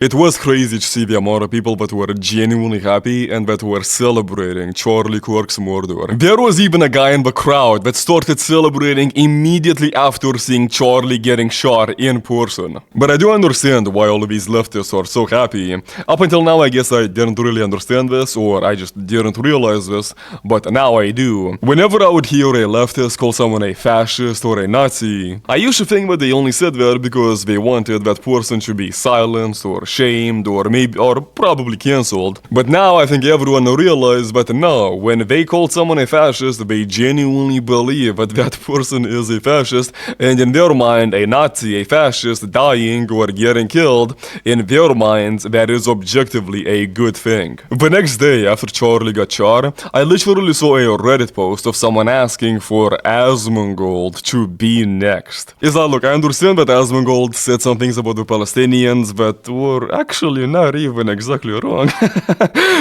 It was crazy to see the amount of people that were genuinely happy and that were celebrating Charlie Kirk's murder. There was even a guy in the crowd that started celebrating immediately after seeing Charlie getting shot in person. But I do understand why all of these leftists are so happy. Up until now, I guess I didn't really understand this, or I just didn't realize this, but now I do. Whenever I would hear a leftist call someone a fascist or a Nazi, I used to think that they only said that because they wanted that person to be silenced or shamed or probably cancelled. But now I think everyone realized that no, when they called someone a fascist, they genuinely believe that that person is a fascist, and in their mind, a Nazi, a fascist, dying or getting killed, in their minds, that is objectively a good thing. The next day after Charlie got shot, I literally saw a Reddit post of someone asking for Asmongold to be next. Is that, look, I understand that Asmongold said some things about the Palestinians that were actually not even exactly wrong.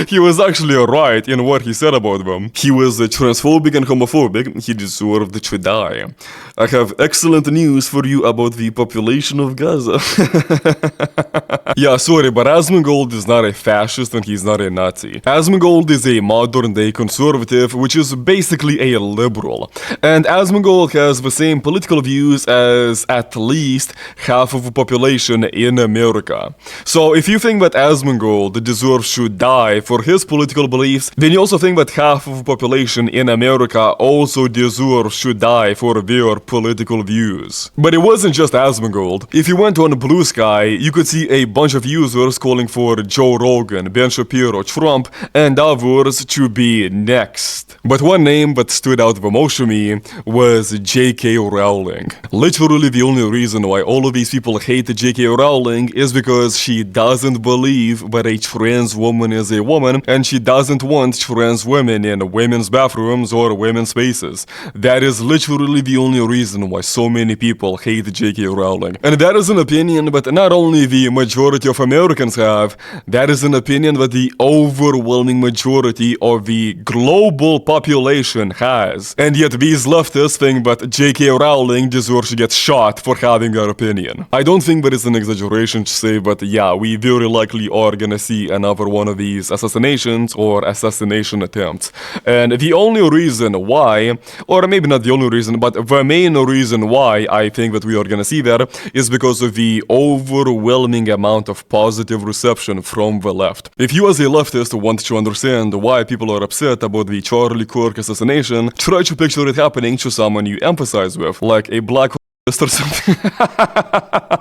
He was actually right in what he said about them. He was transphobic and homophobic. He deserved to die. I have excellent news for you about the population of Gaza. Yeah, sorry, but Asmongold is not a fascist and he's not a Nazi. Asmongold is a modern-day conservative, which is basically a liberal. And Asmongold has the same political views as at least half of the population in America. So if you think that Asmongold deserves to die for his political beliefs, then you also think that half of the population in America also deserves to die for their political views. But it wasn't just Asmongold. If you went on Blue Sky, you could see a bunch of users calling for Joe Rogan, Ben Shapiro, Trump, and others to be next. But one name that stood out the most to me was J.K. Rowling. Literally the only reason why all of these people hate J.K. Rowling is because she doesn't believe that a trans woman is a woman, and she doesn't want trans women in women's bathrooms or women's spaces. That is literally the only reason why so many people hate J.K. Rowling. And that is an opinion that not only the majority of Americans have, that is an opinion that the overwhelming majority of the global population has. And yet these leftists think that J.K. Rowling deserves to get shot for having that opinion. I don't think that it's an exaggeration to say that, yeah, we very likely are gonna see another one of these assassinations or assassination attempts. And the only reason why, or maybe not the only reason, but the main reason why I think that we are gonna see that is because of the overwhelming amount of positive reception from the left. If you as a leftist want to understand why people are upset about the Charlie Kirk assassination, try to picture it happening to someone you empathize with, like a black or something.